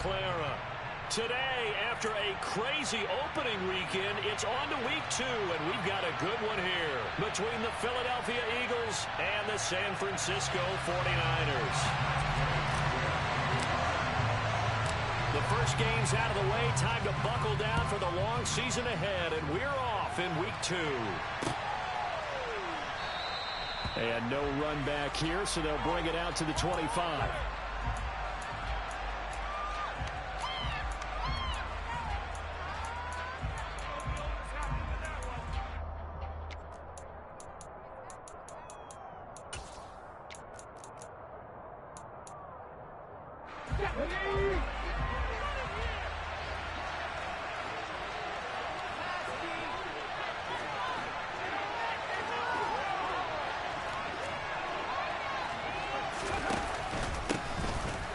Clara. Today, after a crazy opening weekend, it's on to week 2, and we've got a good one here between the Philadelphia Eagles and the San Francisco 49ers. The first game's out of the way. Time to buckle down for the long season ahead, and we're off in week 2. And no run back here, so they'll bring it out to the 25.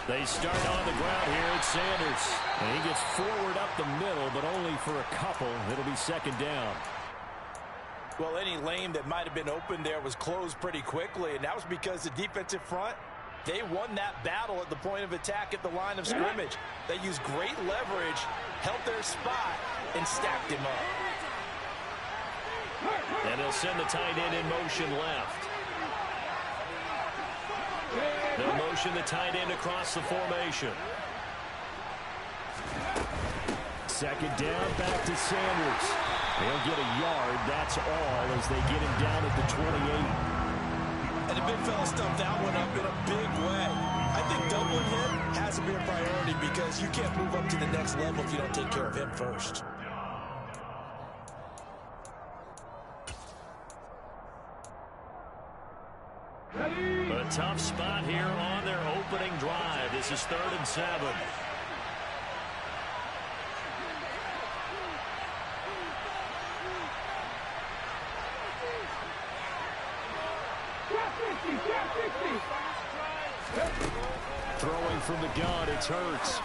They start on the ground here. It's Sanders. And he gets forward up the middle, but only for a couple. It'll be second down. Well, any lane that might have been open there was closed pretty quickly, and that was because the defensive front, they won that battle at the point of attack at the line of scrimmage. They used great leverage, held their spot, and stacked him up. And they'll send the tight end in motion left. They'll motion the tight end across the formation. Second down, back to Sanders. He'll get a yard, that's all, as they get him down at the 28. And the big fella stumped that one up in a big way. I think doubling him has to be a priority because you can't move up to the next level if you don't take care of him first. A tough spot here on their opening drive. This is 3rd and 7. Throwing from the gun, it's Hurts.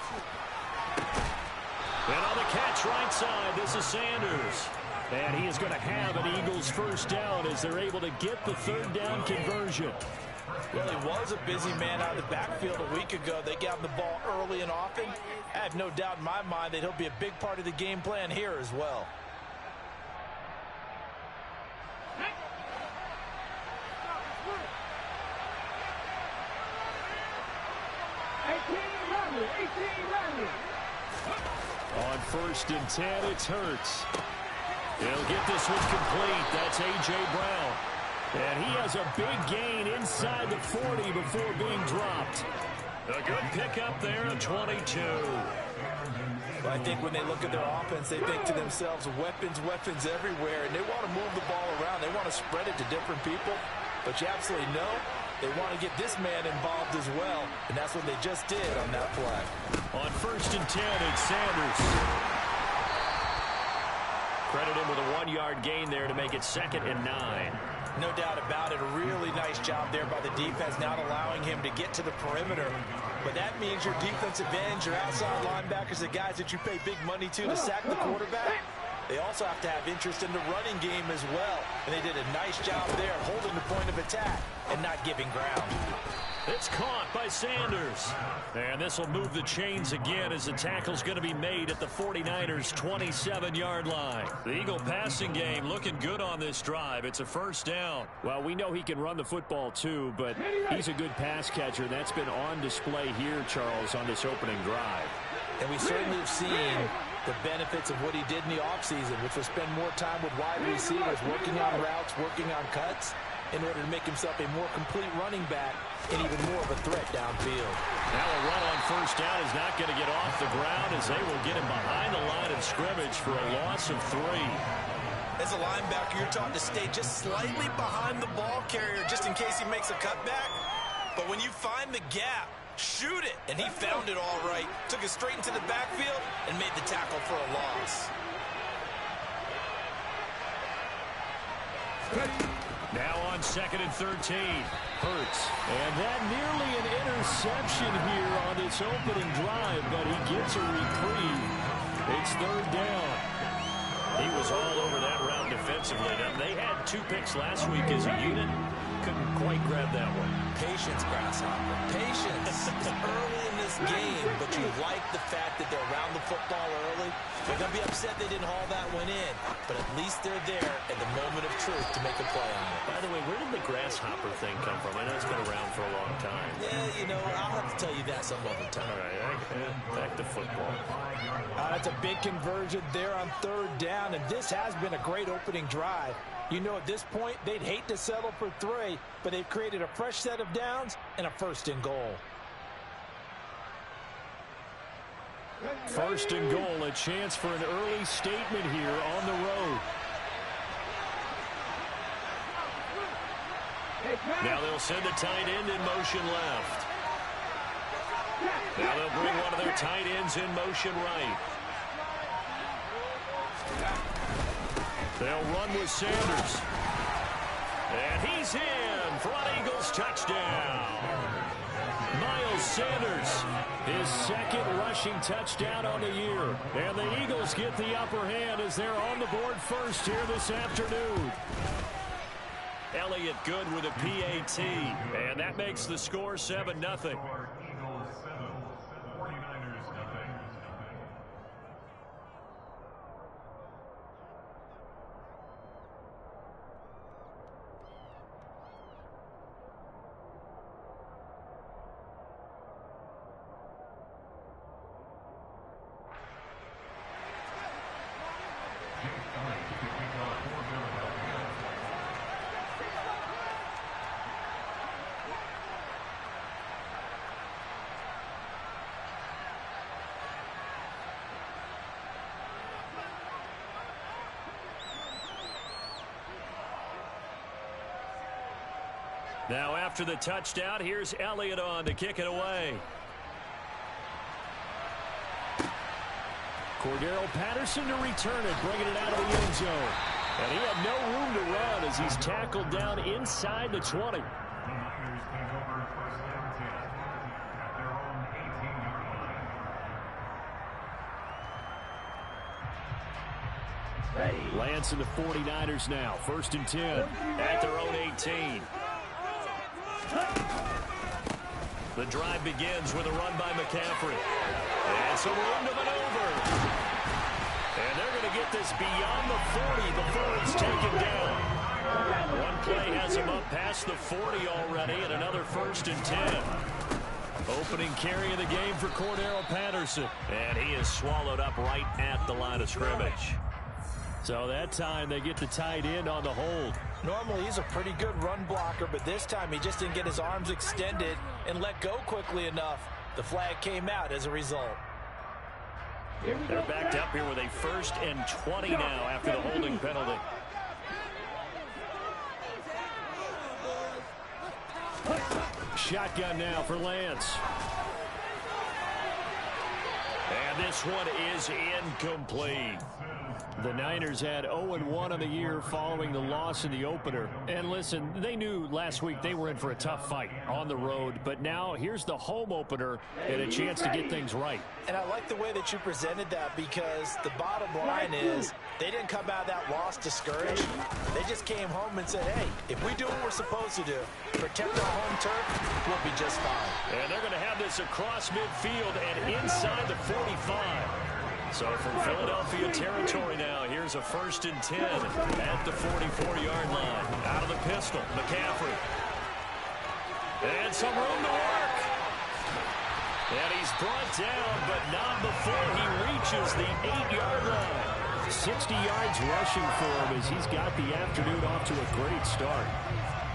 And on the catch right side, this is Sanders. And he is going to have an Eagles first down as they're able to get the 3rd down conversion. Well, he was a busy man out of the backfield a week ago. They got him the ball early and often. I have no doubt in my mind that he'll be a big part of the game plan here as well. On 1st and 10, it's Hurts. He'll get this one complete. That's A.J. Brown. And he has a big gain inside the 40 before being dropped. A good pickup there at 22. Well, I think when they look at their offense, they think to themselves, weapons, weapons everywhere, and they want to move the ball around. They want to spread it to different people. But you absolutely know they want to get this man involved as well, and that's what they just did on that play. On 1st and 10, it's Sanders. Credit him with a 1-yard gain there to make it 2nd and 9. No doubt about it. A really nice job there by the defense, not allowing him to get to the perimeter. But that means your defensive ends, your outside linebackers, the guys that you pay big money to sack the quarterback, they also have to have interest in the running game as well. And they did a nice job there holding the point of attack and not giving ground. It's caught by Sanders. And this will move the chains again as the tackle's going to be made at the 49ers' 27-yard line. The Eagle passing game looking good on this drive. It's a first down. Well, we know he can run the football too, but he's a good pass catcher. That's been on display here, Charles, on this opening drive. And we certainly have seen the benefits of what he did in the offseason, which was spend more time with wide receivers, working on routes, working on cuts, in order to make himself a more complete running back and even more of a threat downfield. Now a run on first down is not going to get off the ground as they will get him behind the line of scrimmage for a loss of 3. As a linebacker, you're taught to stay just slightly behind the ball carrier just in case he makes a cutback. But when you find the gap, shoot it. And he found it all right. Took it straight into the backfield and made the tackle for a loss. Now on 2nd and 13. Hurts. And that nearly an interception here on this opening drive, but he gets a reprieve. It's 3rd down. He was all over that route defensively. Now, they had 2 picks last week as a unit. Couldn't quite grab that one. Patience, Grasshopper. Patience. It's early in this game, but you like the fact They'll be upset they didn't haul that one in, but at least they're there at the moment of truth to make a play on it. By the way, where did the grasshopper thing come from? I know it's been around for a long time. Yeah, you know, I'll have to tell you that some other time. All right, back to football. That's a big conversion there on 3rd down, and this has been a great opening drive. You know, at this point, they'd hate to settle for 3, but they've created a fresh set of downs and a 1st and goal. 1st and goal, a chance for an early statement here on the road. Now they'll send the tight end in motion left. Now they'll bring one of their tight ends in motion right. They'll run with Sanders. And he's in for an Eagles touchdown. Miles Sanders, his 2nd rushing touchdown on the year. And the Eagles get the upper hand as they're on the board first here this afternoon. Elliott good with a PAT. And that makes the score 7-0. Now after the touchdown, here's Elliott on to kick it away. Cordero Patterson to return it, bringing it out of the end zone. And he had no room to run as he's tackled down inside the 20. Lance and the 49ers now, 1st and 10 at their own 18. The drive begins with a run by McCaffrey. And some room to maneuver. And they're going to get this beyond the 40 before it's taken down. One play has him up past the 40 already, and another 1st and 10. Opening carry of the game for Cordero Patterson. And he is swallowed up right at the line of scrimmage. So that time they get the tight end on the hold. Normally he's a pretty good run blocker, but this time he just didn't get his arms extended and let go quickly enough. The flag came out as a result. They're backed up here with a 1st and 20 now after the holding penalty. Shotgun now for Lance. And this one is incomplete. The Niners had 0-1 on the year following the loss in the opener. And listen, they knew last week they were in for a tough fight on the road. But now here's the home opener and a chance to get things right. And I like the way that you presented that, because the bottom line is they didn't come out of that loss discouraged. They just came home and said, hey, if we do what we're supposed to do, protect our home turf, we'll be just fine. And they're going to have this across midfield and inside the 45. So from Philadelphia territory now, here's a 1st and 10 at the 44-yard line. Out of the pistol, McCaffrey. And some room to work. And he's brought down, but not before he reaches the 8-yard line. 60 yards rushing for him as he's got the afternoon off to a great start.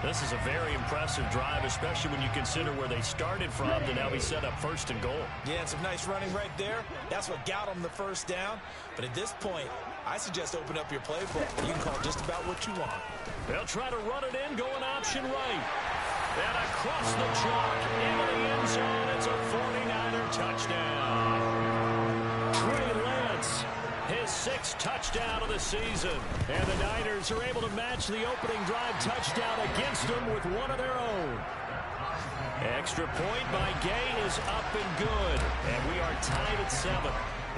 This is a very impressive drive, especially when you consider where they started from to now be set up 1st and goal. Yeah, and some nice running right there. That's what got them the 1st down. But at this point, I suggest open up your playbook. You can call just about what you want. They'll try to run it in, going option right. And across the chalk into the end zone. It's a 49er touchdown. Trey Lance, his 6th touchdown of the season. And the Niners are able to match the opening drive touchdown against them with one of their own. Extra point by Gay is up and good. And we are tied at 7.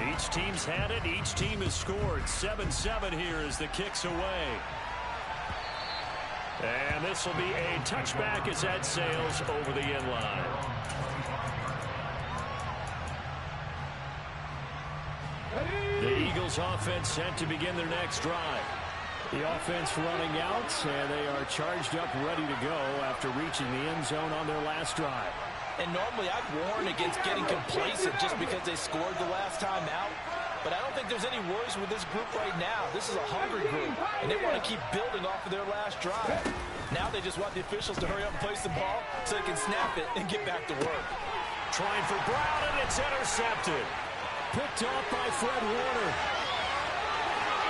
Each team's had it. Each team has scored. 7-7 here as the kick's away. And this will be a touchback as that sails over the end line. The Eagles Eagles offense set to begin their next drive. The offense running out, and they are charged up, ready to go after reaching the end zone on their last drive. And normally I'd warn against getting complacent just because they scored the last time out. But I don't think there's any worries with this group right now. This is a hungry group, and they want to keep building off of their last drive. Now they just want the officials to hurry up and place the ball so they can snap it and get back to work. Trying for Brown, and it's intercepted. Picked off by Fred Warner.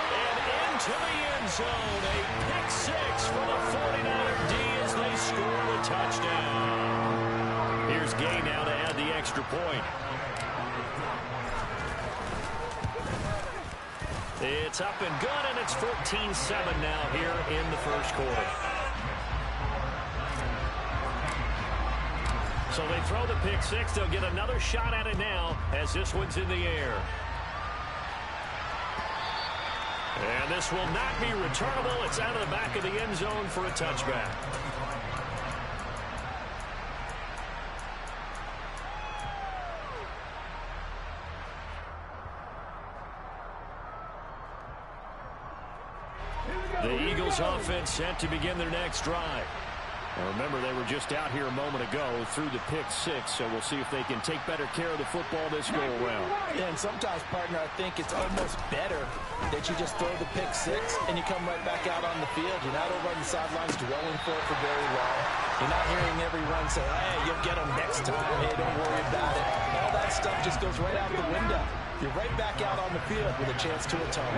And into the end zone, a pick six for the 49er D as they score the touchdown. Here's Gay now to add the extra point. It's up and good, and it's 14-7 now here in the first quarter. So they throw the pick six. They'll get another shot at it now as this one's in the air. And this will not be returnable. It's out of the back of the end zone for a touchback. The Eagles offense set to begin their next drive. Now remember, they were just out here a moment ago through the pick six, so we'll see if they can take better care of the football this go-around. Yeah, and sometimes, partner, I think it's almost better that you just throw the pick six and you come right back out on the field. You're not over on the sidelines dwelling for it for very long. You're not hearing every run say, hey, you'll get them next time. Hey, don't worry about it. All that stuff just goes right out the window. You're right back out on the field with a chance to atone.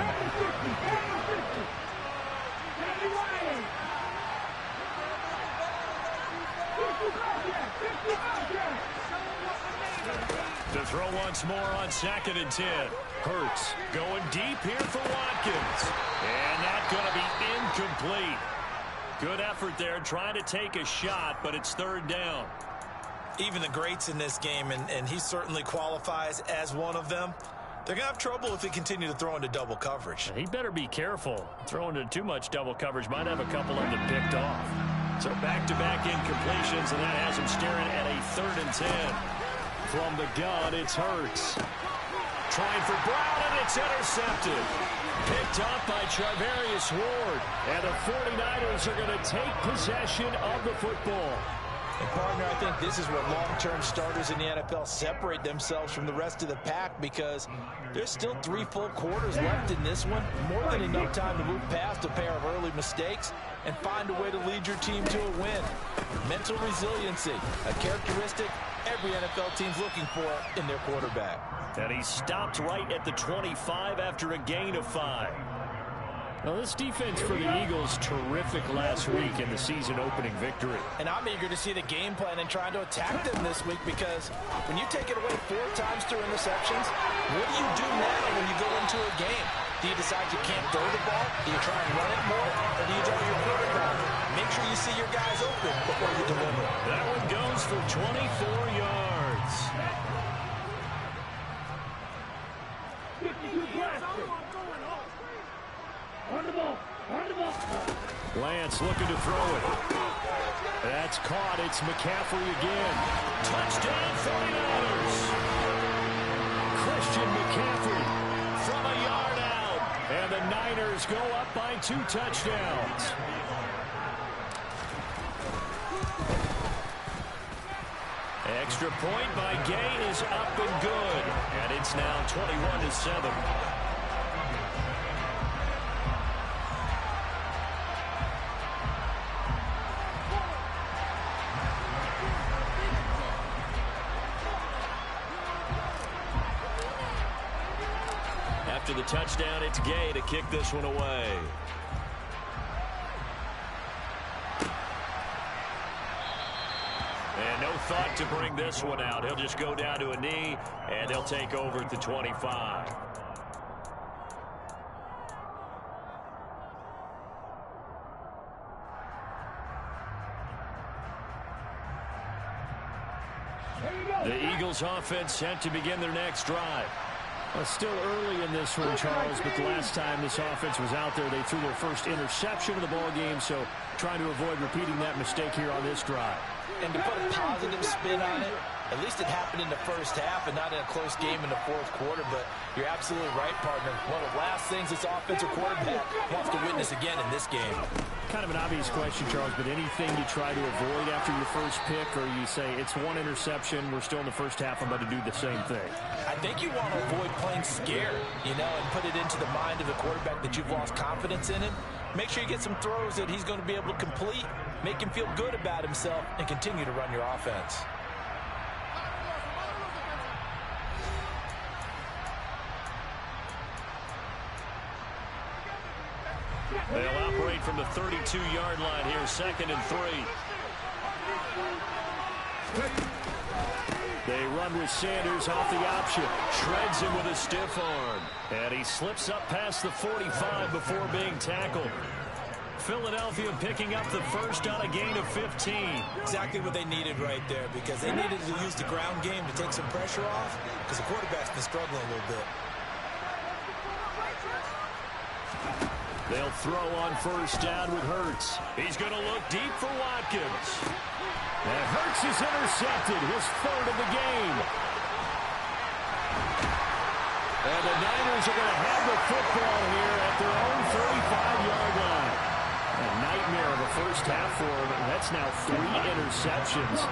To throw once more on 2nd and 10. Hurts going deep here for Watkins. And that's going to be incomplete. Good effort there trying to take a shot, but it's 3rd down. Even the greats in this game, and he certainly qualifies as one of them, they're going to have trouble if they continue to throw into double coverage. He better be careful. Throwing into too much double coverage might have a couple of them picked off. So back-to-back incompletions, and that has him staring at a 3rd and 10. From the gun, it's Hurts. Trying for Brown, and it's intercepted. Picked up by Charvarius Ward. And the 49ers are going to take possession of the football. And, partner, I think this is where long-term starters in the NFL separate themselves from the rest of the pack, because there's still 3 full quarters left in this one. More than enough time to move past a pair of early mistakes and find a way to lead your team to a win. Mental resiliency, a characteristic every NFL team's looking for in their quarterback. And he stopped right at the 25 after a gain of 5. Now, this defense for the Eagles, terrific last week in the season-opening victory. And I'm eager to see the game plan and trying to attack them this week, because when you take it away 4 times through interceptions, what do you do now when you go into a game? Do you decide you can't throw the ball? Do you try and run it more? Or do you draw your quarterback? Make sure you see your guys open before you deliver. That one goes for 24 yards. Lance looking to throw it. That's caught. It's McCaffrey again. Touchdown 49ers. Christian McCaffrey from a yard out. And the Niners go up by 2 touchdowns. Extra point by Gay is up and good. And it's now 21-7. After the touchdown, it's Gay to kick this one away. And no thought to bring this one out. He'll just go down to a knee, and they'll take over at the 25. The Eagles offense set to begin their next drive. Well, still early in this one, Charles, but the last time this offense was out there, they threw their first interception of the ball game, so trying to avoid repeating that mistake here on this drive. And to put a positive spin on it, at least it happened in the first half and not in a close game in the fourth quarter. But you're absolutely right, partner. One of the last things this offensive quarterback wants to witness again in this game. Kind of an obvious question, Charles, but anything you try to avoid after your first pick, or you say it's one interception, we're still in the first half, I'm going to do the same thing? I think you want to avoid playing scared, and put it into the mind of the quarterback that you've lost confidence in him. Make sure you get some throws that he's going to be able to complete, make him feel good about himself, and continue to run your offense. They'll operate from the 32-yard line here, 2nd and 3. They run with Sanders off the option. Shreds him with a stiff arm. And he slips up past the 45 before being tackled. Philadelphia picking up the first on a gain of 15. Exactly what they needed right there, because they needed to use the ground game to take some pressure off, because the quarterback's been struggling a little bit. They'll throw on first down with Hurts. He's going to look deep for Watkins. And Hurts is intercepted, his 3rd of the game. And the Niners are going to have the football here at their own 35-yard line. A nightmare of a first half for him, and that's now 3 interceptions.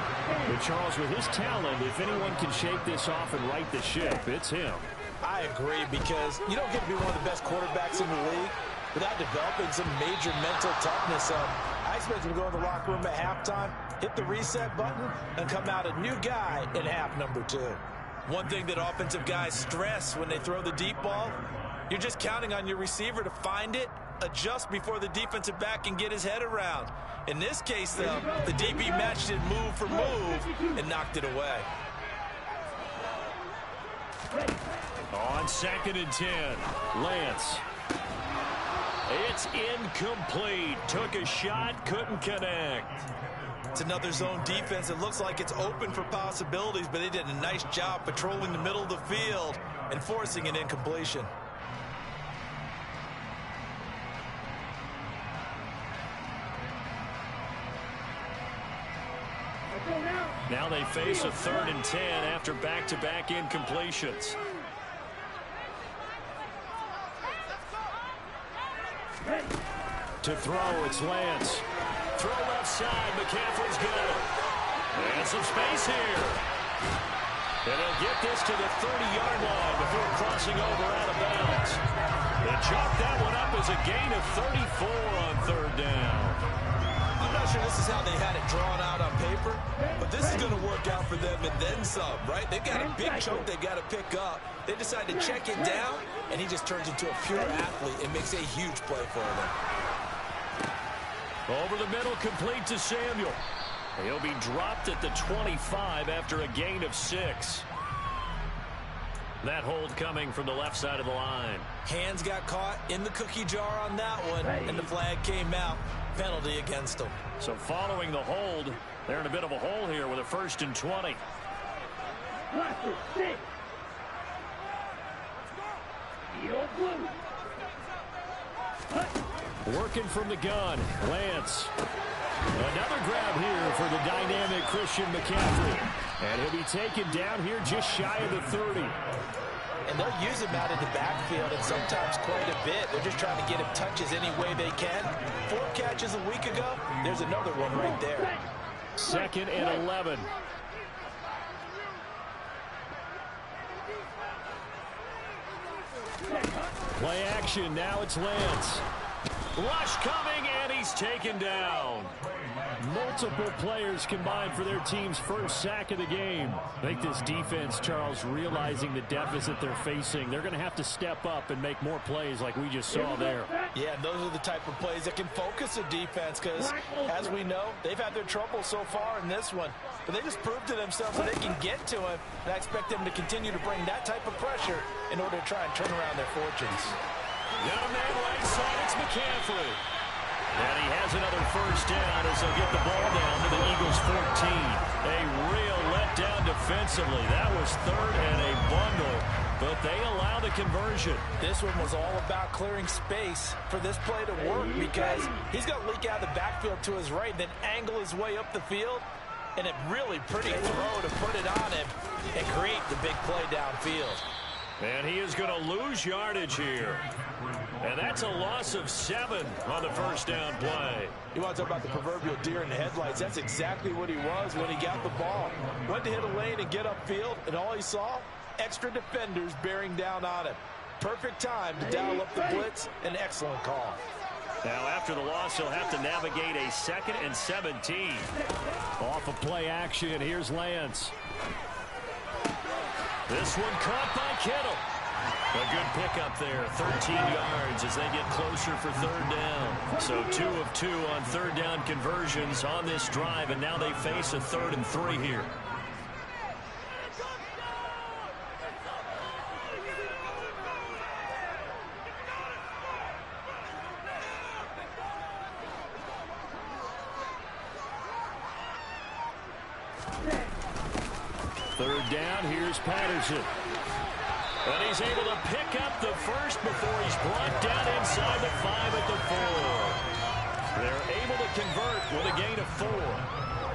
But Charles, with his talent, if anyone can shake this off and right the ship, it's him. I agree, because you don't get to be one of the best quarterbacks in the league without developing some major mental toughness. I expect him to go in the locker room at halftime, hit the reset button, and come out a new guy in half number 2. One thing that offensive guys stress when they throw the deep ball, you're just counting on your receiver to find it, adjust before the defensive back can get his head around. In this case, though, the DB matched it move for move and knocked it away. On 2nd and 10, Lance. It's incomplete. Took a shot, couldn't connect. It's another zone defense. It looks like it's open for possibilities, but they did a nice job patrolling the middle of the field and forcing an incompletion. Now they face a 3rd and 10 after back-to-back incompletions. To throw, it's Lance. Throw left side, McCaffrey's good. And some space here. And he'll get this to the 30-yard line before crossing over out of bounds. They chalk that one up as a gain of 34 on 3rd down. I'm not sure this is how they had it drawn out on paper, but this is going to work out for them and then some, right? They've got a big chunk they've got to pick up. They decide to check it down, and he just turns into a pure athlete and makes a huge play for them. Over the middle, complete to Samuel. He'll be dropped at the 25 after a gain of 6. That hold coming from the left side of the line. Hands got caught in the cookie jar on that one, and the flag came out. Penalty against them. So following the hold, they're in a bit of a hole here with a 1st and 20. Working from the gun, Lance. Another grab here for the dynamic Christian McCaffrey. And he'll be taken down here just shy of the 30. And they'll use him out of the backfield, and sometimes quite a bit. They're just trying to get him touches any way they can. 4 catches a week ago. There's another one right there. 2nd and 11. Play action. Now it's Lance. Rush coming, and he's taken down. Multiple players combined for their team's first sack of the game. I think this defense, Charles, realizing the deficit they're facing, they're going to have to step up and make more plays like we just saw there. Yeah, and those are the type of plays that can focus a defense because, as we know, they've had their trouble so far in this one. But they just proved to themselves that they can get to him, and I expect them to continue to bring that type of pressure in order to try and turn around their fortunes. Got a man right side, it's McCaffrey. And he has another first down as they'll get the ball down to the Eagles' 14. A real letdown defensively. That was 3rd and a bundle, but they allow the conversion. This one was all about clearing space for this play to work because he's going to leak out of the backfield to his right, then angle his way up the field. And a really pretty throw to put it on him and create the big play downfield. And he is going to lose yardage here. And that's a loss of 7 on the first down play. You want to talk about the proverbial deer in the headlights. That's exactly what he was when he got the ball. Went to hit a lane and get upfield, and all he saw, extra defenders bearing down on him. Perfect time to dial up the blitz. An excellent call. Now, after the loss, he'll have to navigate a 2nd and 17. Off of play action, here's Lance. This one caught by Kittle. A good pickup there, 13 yards as they get closer for 3rd down. So 2 of 2 on 3rd down conversions on this drive, and now they face a 3rd and 3 here. Third down, here's Patterson. And he's able to pick up the first before he's brought down inside the 5 at the 4. They're able to convert with a gain of 4.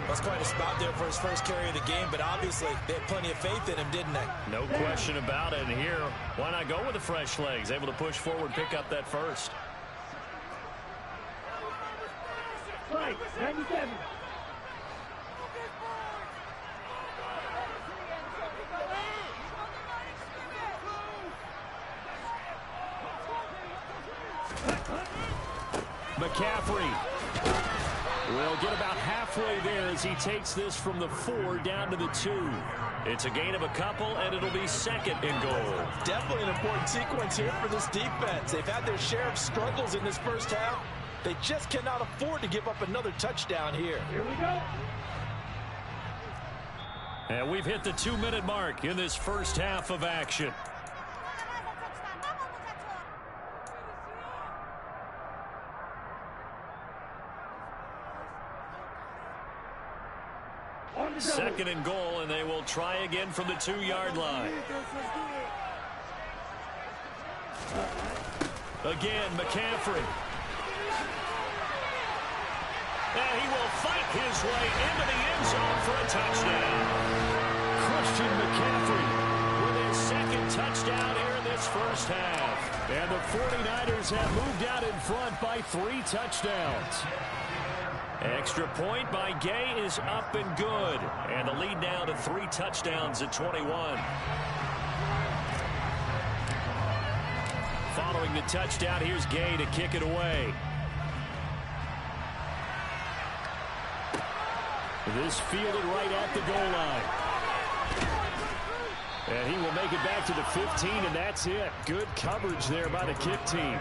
That's quite a spot there for his first carry of the game, but obviously they had plenty of faith in him, didn't they? No question about it. And here, why not go with the fresh legs? Able to push forward, pick up that first. Right, 97. McCaffrey will get about halfway there as he takes this from the 4 down to the 2. It's a gain of a couple, and it'll be 2nd and goal. Definitely an important sequence here for this defense. They've had their share of struggles in this first half. They just cannot afford to give up another touchdown here. Here we go. And we've hit the 2-minute mark in this first half of action. Second and goal, and they will try again from the 2-yard line. Again, McCaffrey. And he will fight his way into the end zone for a touchdown. Christian McCaffrey With his 2nd touchdown here in this first half. and the 49ers have moved out in front by 3 touchdowns. Extra point by Gay is up and good. And the lead now to 3 touchdowns at 21. Following the touchdown, here's Gay to kick it away. This fielded right at the goal line. And he will make it back to the 15, and that's it. Good coverage there by the kick team.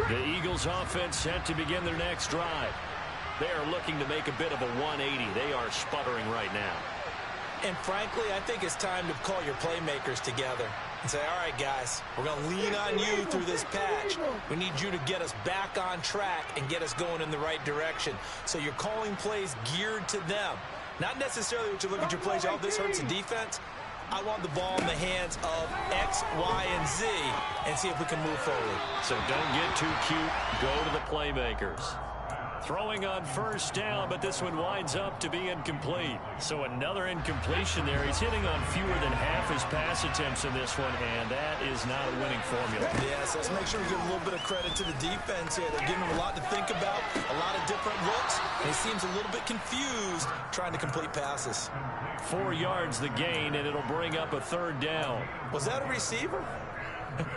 The Eagles offense set to begin their next drive. They are looking to make a bit of a 180. They are sputtering right now. And frankly, I think it's time to call your playmakers together and say, all right, guys, we're going to lean on you through this patch. We need you to get us back on track and get us going in the right direction. So you're calling plays geared to them. Not necessarily what you look at your plays, oh, this hurts the defense. I want the ball in the hands of X, Y, and Z and see if we can move forward. So don't get too cute. Go to the playmakers. Throwing on first down, but this one winds up to be incomplete. So another incompletion there. He's hitting on fewer than half his pass attempts in this one, and that is not a winning formula. Yes, let's make sure we give a little bit of credit to the defense here. They're giving him a lot to think about, a lot of different looks, and he seems a little bit confused trying to complete passes. 4 yards the gain, and it'll bring up a 3rd down. Was that a receiver?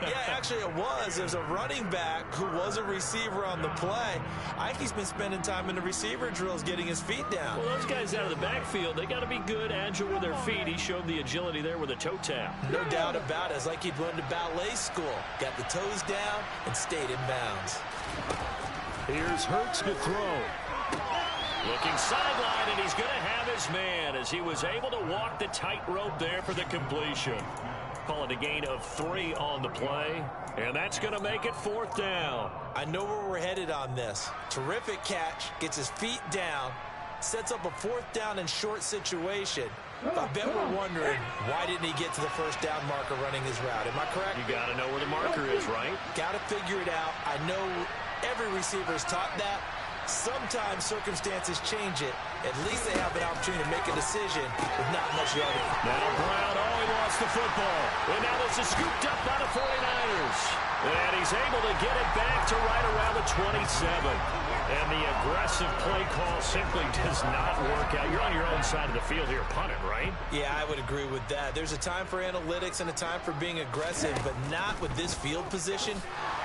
Yeah, actually it was. There's a running back who was a receiver on the play. I think he's been spending time in the receiver drills getting his feet down. Well, those guys out of the backfield, they got to be good, agile with their feet. He showed the agility there with a toe tap. No doubt about it. It's like he'd run to ballet school. Got the toes down and stayed in bounds. Here's Hurts to throw. Looking sideline, and he's going to have his man as he was able to walk the tightrope there for the completion. Call it a gain of 3 on the play, and that's going to make it 4th down. I know where we're headed on this. Terrific catch, gets his feet down, sets up a 4th down and short situation, I bet we're wondering, why didn't he get to the first down marker running his route? Am I correct? You got to know where the marker is, right? Got to figure it out. I know every receiver is taught that. Sometimes circumstances change it. At least they have an opportunity to make a decision with not much yardage. Now Brown, he lost the football. And now this is scooped up by the 49ers. And he's able to get it back to right around the 27. And the aggressive play call simply does not work out. You're on your own side of the field here, punting, right? Yeah, I would agree with that. There's a time for analytics and a time for being aggressive, but not with this field position.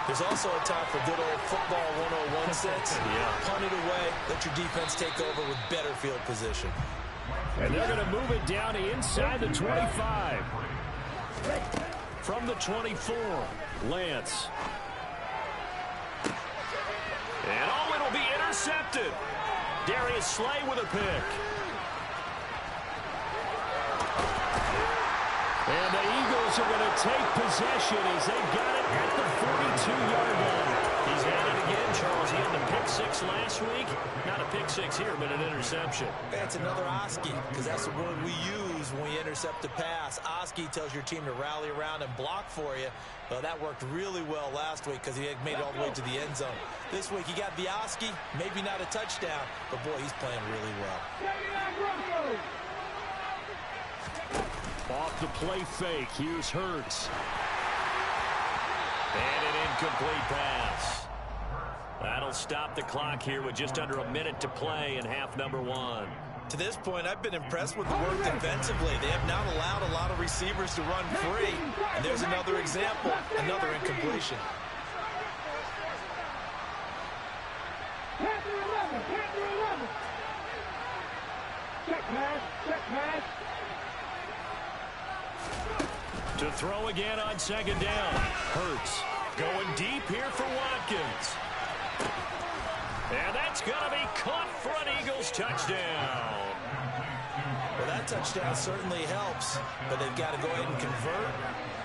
There's also a time for good old football 101 sense. Yeah. Punt it away, let your defense take over with better field position. And they're going to move it down inside the 25. From the 24, Lance. And it'll be intercepted. Darius Slay with a pick. And the Eagles are going to take possession as they got it at the 42-yard line. He's at it again, Charles. He had the pick six last week. Not a pick six here, but an interception. That's another Oski, because that's the word we use when we intercept the pass. Oski tells your team to rally around and block for you. Well, that worked really well last week because he had made it all the way to the end zone. This week he got the Oski, maybe not a touchdown, but boy, he's playing really well. Off the play fake, here's Hurts. And an incomplete pass. That'll stop the clock here with just under a minute to play in half number one. To this point, I've been impressed with the work defensively. They have not allowed a lot of receivers to run free. And there's another example, another incompletion. Check pass. To throw again on second down. Hurts going deep here for Watkins. And that's going to be caught for an Eagles touchdown. Well, that touchdown certainly helps, but they've got to go ahead and convert,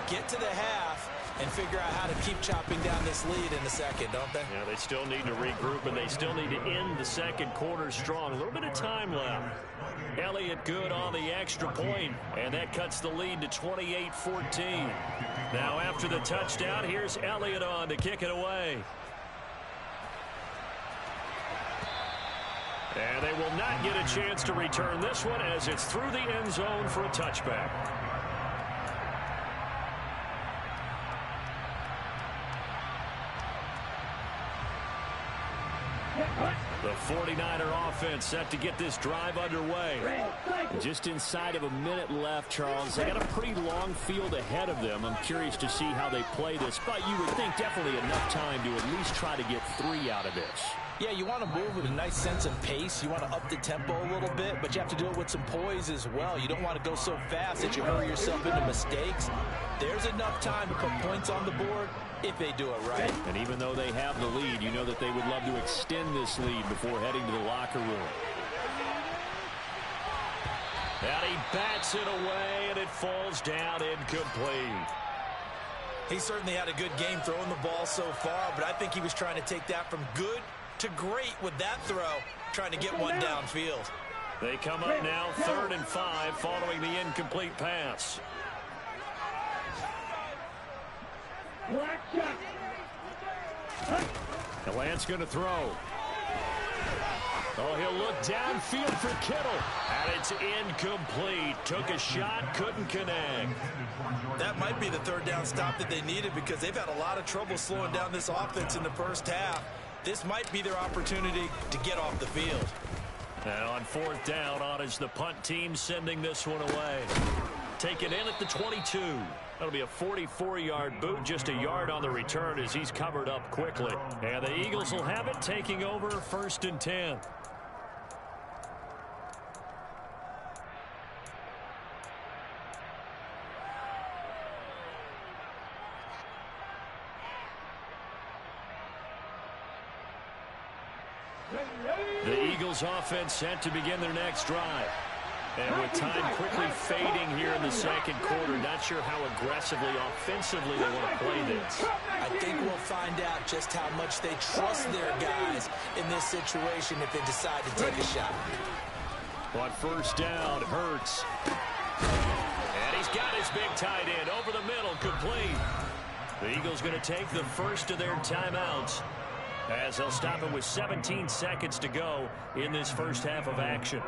get to the half, and figure out how to keep chopping down this lead in the second, don't they? Yeah, they still need to regroup, and they still need to end the second quarter strong. A little bit of time left. Elliott good on the extra point, and that cuts the lead to 28-14. Now after the touchdown, here's Elliott on to kick it away. And they will not get a chance to return this one as it's through the end zone for a touchback. The 49er offense set to get this drive underway. Just inside of a minute left, Charles. They got a pretty long field ahead of them. I'm curious to see how they play this, but you would think definitely enough time to at least try to get 3 out of this. Yeah, you want to move with a nice sense of pace. You want to up the tempo a little bit, but you have to do it with some poise as well. You don't want to go so fast that you hurry yourself into mistakes. There's enough time to put points on the board if they do it right. And even though they have the lead, you know that they would love to extend this lead before heading to the locker room. And he bats it away, and it falls down incomplete. He certainly had a good game throwing the ball so far, but I think he was trying to take that from good to great with that throw, trying to get one downfield. They come up now 3rd and 5 following the incomplete pass. The Lance going to throw. Oh, he'll look downfield for Kittle. And it's incomplete. Took a shot, couldn't connect. That might be the 3rd down stop that they needed because they've had a lot of trouble slowing down this offense in the first half. This might be their opportunity to get off the field. And on 4th down, on is the punt team sending this one away. Take it in at the 22. That'll be a 44-yard boot, just a yard on the return as he's covered up quickly. And the Eagles will have it, taking over 1st and 10. The Eagles offense set to begin their next drive. And with time quickly fading here in the second quarter, not sure how aggressively, offensively they want to play this. I think we'll find out just how much they trust their guys in this situation if they decide to take a shot. On first down, Hurts. And he's got his big tight end over the middle, complete. The Eagles going to take the first of their timeouts as they'll stop it with 17 seconds to go in this first half of action.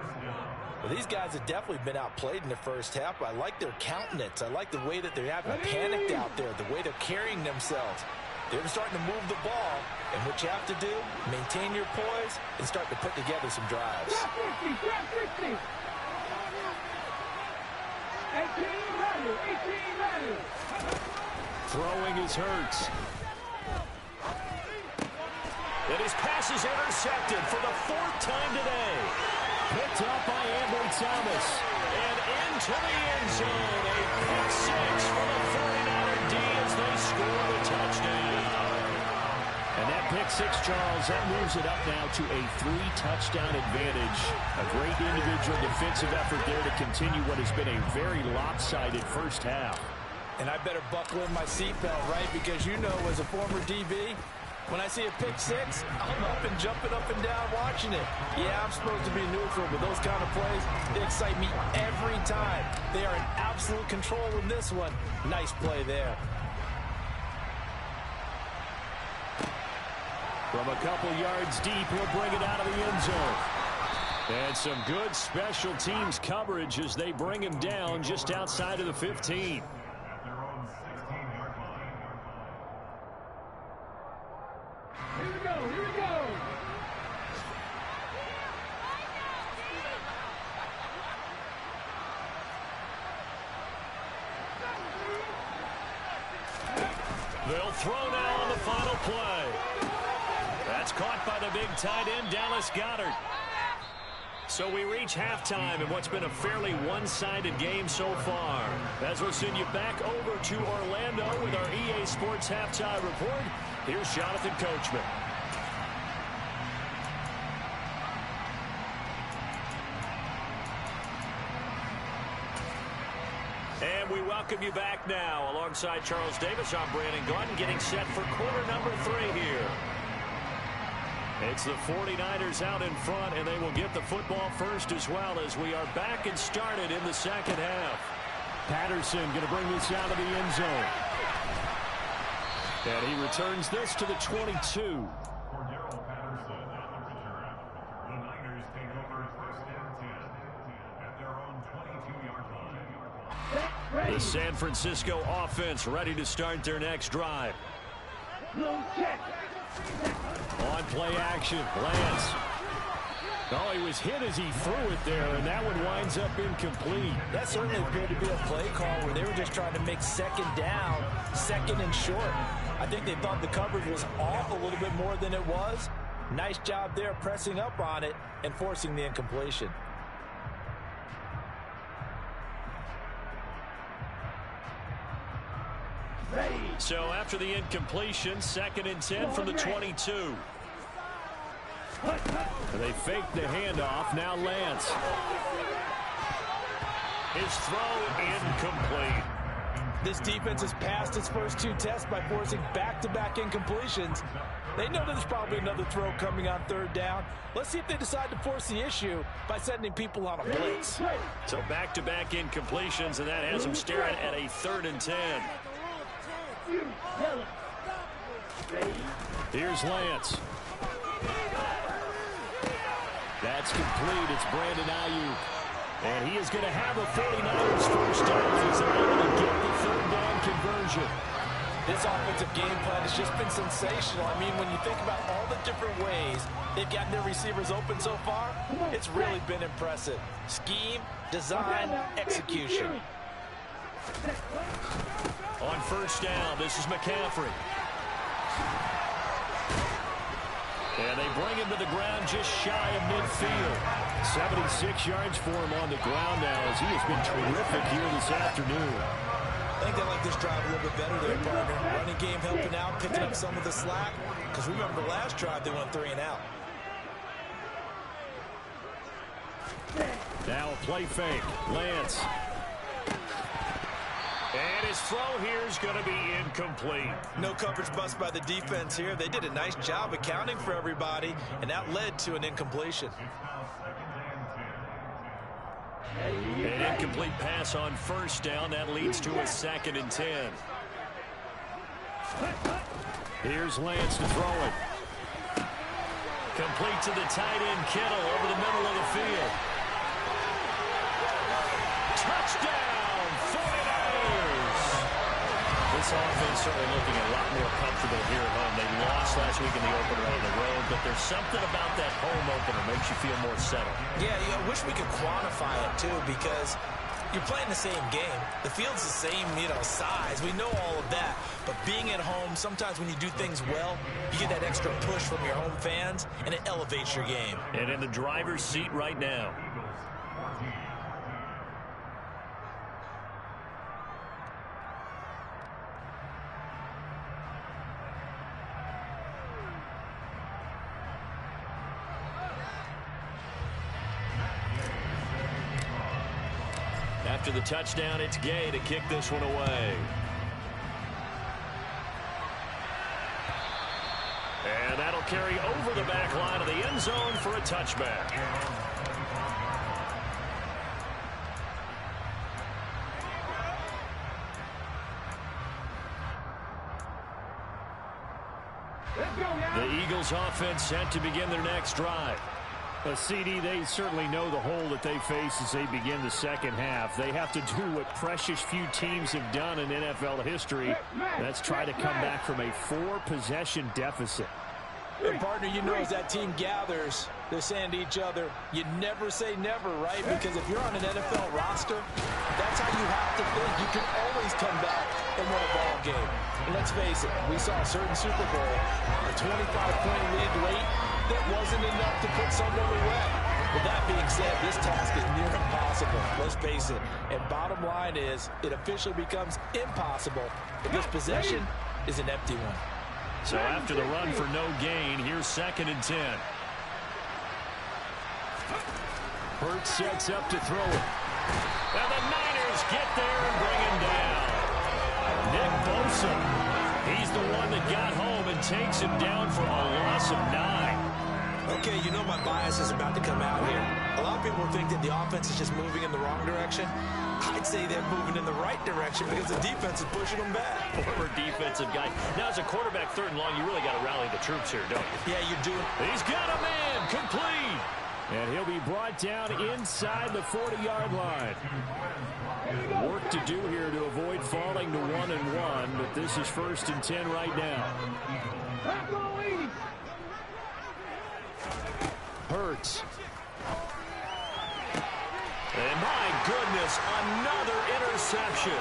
Well, these guys have definitely been outplayed in the first half. I like their countenance. I like the way that they're having panicked out there, the way they're carrying themselves. They're starting to move the ball, and what you have to do, maintain your poise and start to put together some drives. Throwing is Hurts. And his pass is intercepted for the 4th time today. Picked up by Ambry Thomas. And into the end zone. A pick six for the 49er D as they score the touchdown. And that pick six, Charles, that moves it up now to a 3-touchdown advantage. A great individual defensive effort there to continue what has been a very lopsided first half. And I better buckle in my seatbelt, right? Because you know, as a former DB, when I see a pick six, I'm up and jumping up and down watching it. Yeah, I'm supposed to be neutral, but those kind of plays, they excite me every time. They are in absolute control in this one. Nice play there. From a couple yards deep, he'll bring it out of the end zone. And some good special teams coverage as they bring him down just outside of the 15. They'll throw now on the final play. That's caught by the big tight end, Dallas Goedert. So we reach halftime in what's been a fairly one-sided game so far. As we'll send you back over to Orlando with our EA Sports Halftime Report, here's Jonathan Coachman. And we welcome you back now. Alongside Charles Davis, I'm Brandon Gordon, getting set for quarter number 3 here. It's the 49ers out in front, and they will get the football first as well as we are back and started in the second half. Patterson going to bring this out of the end zone. And he returns this to the 22. The San Francisco offense ready to start their next drive. On play action, Lance. Oh, he was hit as he threw it there, and that one winds up incomplete. That certainly appeared to be a play call where they were just trying to make second down, second and short. I think they thought the coverage was off a little bit more than it was. Nice job there pressing up on it and forcing the incompletion. So after the incompletion, 2nd and 10 from the 22. They fake the handoff. Now Lance. His throw incomplete. This defense has passed its first 2 tests by forcing back-to-back incompletions. They know there's probably another throw coming on 3rd down. Let's see if they decide to force the issue by sending people on a blitz. So back-to-back incompletions, and that has them staring at a 3rd and 10. Here's Lance. That's complete. It's Brandon Ayuk. And he is going to have a 49ers first down as they're able to get the 3rd down conversion. This offensive game plan has just been sensational. I mean, when you think about all the different ways they've gotten their receivers open so far, it's really been impressive. Scheme, design, execution. On first down, this is McCaffrey. And they bring him to the ground just shy of midfield. 76 yards for him on the ground now as he has been terrific here this afternoon. I think they like this drive a little bit better there, partner. Running game helping out, picking up some of the slack. Because remember the last drive, they went 3 and out. Now a play fake. Lance. And his throw here is going to be incomplete. No coverage bust by the defense here. They did a nice job accounting for everybody, and that led to an incompletion. An incomplete pass on first down. That leads to a 2nd and 10. Here's Lance to throw it. Complete to the tight end, Kittle, over the middle of the field. Touchdown, 49ers! This offense certainly looking a lot more comfortable here at home. They lost last week in the opener on the road, but there's something about that home opener makes you feel more settled. Yeah, I wish we could quantify it, too, because you're playing the same game. The field's the same, size. We know all of that. But being at home, sometimes when you do things well, you get that extra push from your home fans, and it elevates your game. And in the driver's seat right now. After the touchdown, it's Gay to kick this one away. And that'll carry over the back line of the end zone for a touchback. The Eagles offense set to begin their next drive. CD, they certainly know the hole that they face as they begin the second half. They have to do what precious few teams have done in NFL history. That's try to come back from a 4-possession deficit. And partner, as that team gathers, they're saying to each other, you never say never, right? Because if you're on an NFL roster, that's how you have to think. You can always come back and win a ball game. And let's face it, we saw a certain Super Bowl, a 25-point lead late, that wasn't enough to put someone away. With that being said, this task is near impossible. Let's face it. And bottom line is, it officially becomes impossible if this possession is an empty one. So after the run for no gain, here's 2nd and 10. Hurts sets up to throw it. And the Niners get there and bring him down. Nick Bosa, he's the one that got home and takes him down for a loss of 9. Okay, my bias is about to come out here. A lot of people think that the offense is just moving in the wrong direction. I'd say they're moving in the right direction because the defense is pushing them back. Former defensive guy. Now, as a quarterback 3rd and long, you really got to rally the troops here, don't you? Yeah, you do. He's got a man. Complete. And he'll be brought down inside the 40-yard line. Work to do here to avoid falling to 1-1, but this is 1st and 10 right now. Hurts. And my goodness, another interception.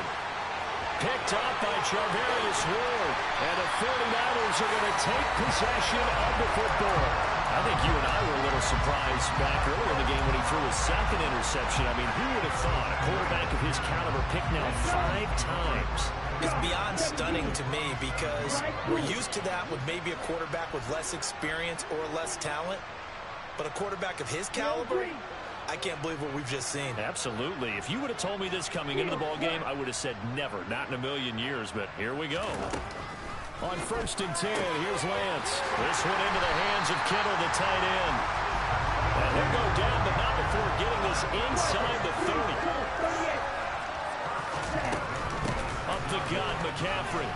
Picked up by Charvarius Ward. And the 49ers are going to take possession of the football. I think you and I were a little surprised back earlier in the game when he threw his 2nd interception. I mean, who would have thought a quarterback of his caliber picked now 5 times? It's beyond stunning to me because we're used to that with maybe a quarterback with less experience or less talent. But a quarterback of his caliber, I can't believe what we've just seen. Absolutely. If you would have told me this coming into the ball game, I would have said never, not in a million years, but here we go. On 1st and 10, here's Lance. This one into the hands of Kittle, the tight end. And he'll go down, but not before getting this inside the 30. Up the gut, McCaffrey.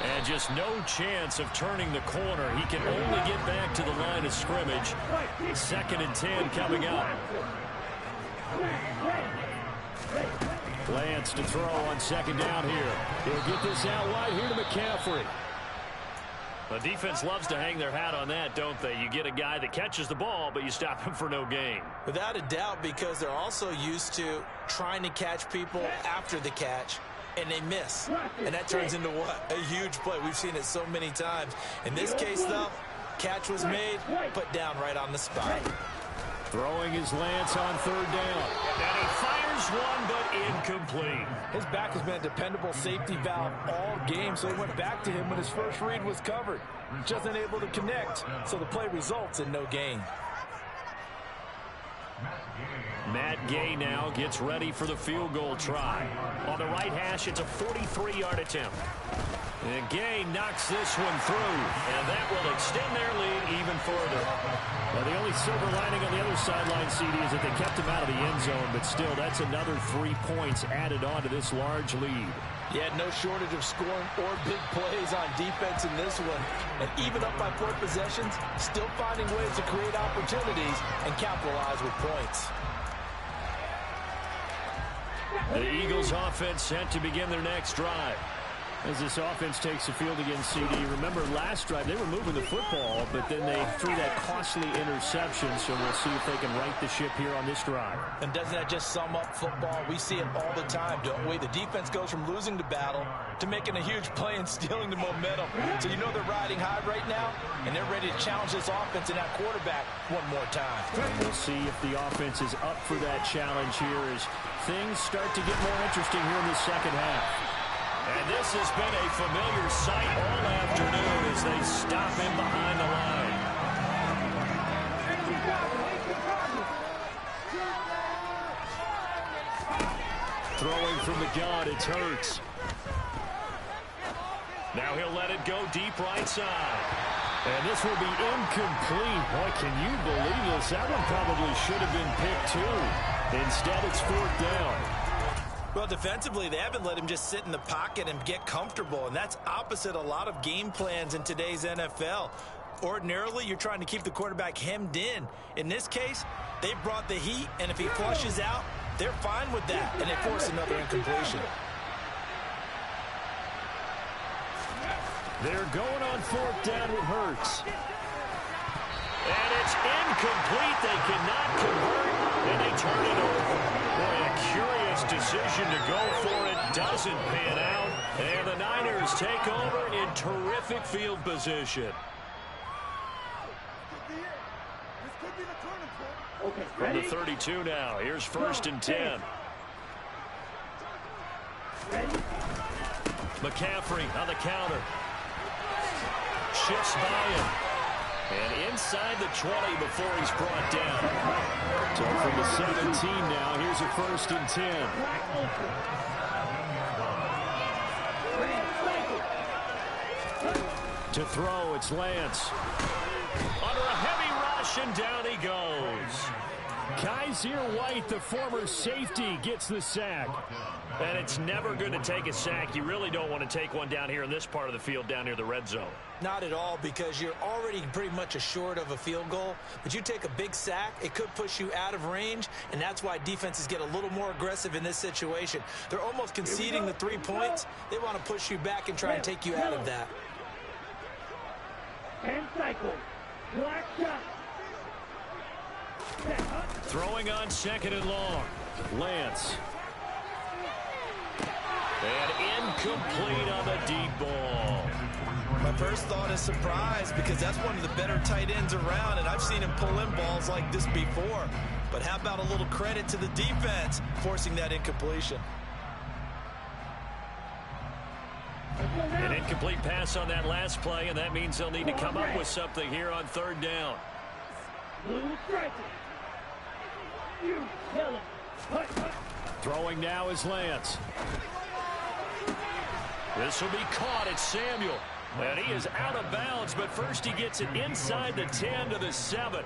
And just no chance of turning the corner. He can only get back to the line of scrimmage. 2nd and 10 coming up. Lance to throw on 2nd down here. He'll get this out wide here to McCaffrey. The defense loves to hang their hat on that, don't they? You get a guy that catches the ball, but you stop him for no gain. Without a doubt, because they're also used to trying to catch people after the catch. And they miss. And that turns into what? A huge play. We've seen it so many times. In this case, though, catch was made, put down right on the spot. Throwing his Lance on 3rd down. And he fires one, but incomplete. His back has been a dependable safety valve all game, so he went back to him when his first read was covered. Just unable to connect, so the play results in no gain. Matt Gay now gets ready for the field goal try. On the right hash, it's a 43-yard attempt. And Gay knocks this one through, and that will extend their lead even further. Well, the only silver lining on the other sideline, CD, is that they kept him out of the end zone, but still, that's another 3 points added on to this large lead. Yeah, no shortage of scoring or big plays on defense in this one. And even up by 4 possessions, still finding ways to create opportunities and capitalize with points. The Eagles offense set to begin their next drive. As this offense takes the field against CD, remember last drive they were moving the football, but then they threw that costly interception, so we'll see if they can right the ship here on this drive. And doesn't that just sum up football? We see it all the time, don't we? The defense goes from losing the battle to making a huge play and stealing the momentum. So you know they're riding high right now, and they're ready to challenge this offense and that quarterback one more time. We'll see if the offense is up for that challenge here as things start to get more interesting here in the second half. And this has been a familiar sight all afternoon as they stop him behind the line. Throwing from the gun, it's Hurts. Now he'll let it go deep right side. And this will be incomplete. Boy, can you believe this? That one probably should have been picked too. Instead, it's 4th down. Well, defensively, they haven't let him just sit in the pocket and get comfortable, and that's opposite a lot of game plans in today's NFL. Ordinarily, you're trying to keep the quarterback hemmed in. In this case, they brought the heat, and if he flushes out, they're fine with that, and they force another incompletion. They're going on 4th down with Hurts. And it's incomplete. They cannot convert, and they turn it over. Boy, a curious decision to go for it. Doesn't pan out. And the Niners take over in terrific field position. From the 32 now. Here's 1st and 10. McCaffrey on the counter. Shifts by him. And inside the 20 before he's brought down. So from the 17 now, here's a 1st and 10. To throw, it's Lance. Under a heavy rush, and down he goes. Kaiser White, the former safety, gets the sack. And it's never going to take a sack. You really don't want to take one down here in this part of the field, down near the red zone. Not at all, because you're already pretty much assured of a field goal. But you take a big sack, it could push you out of range, and that's why defenses get a little more aggressive in this situation. They're almost conceding the 3 points. They want to push you back and try and take you out of that. 10 cycles. Black shot. Throwing on 2nd and long. Lance. And incomplete on the deep ball. My first thought is surprise, because that's one of the better tight ends around, and I've seen him pull in balls like this before. But how about a little credit to the defense forcing that incompletion? An incomplete pass on that last play, and that means they'll need to come up with something here on 3rd down. Blue striker. You kill him. Throwing now is Lance. This will be caught. It's Samuel. And he is out of bounds, but first he gets it inside the 10 to the 7.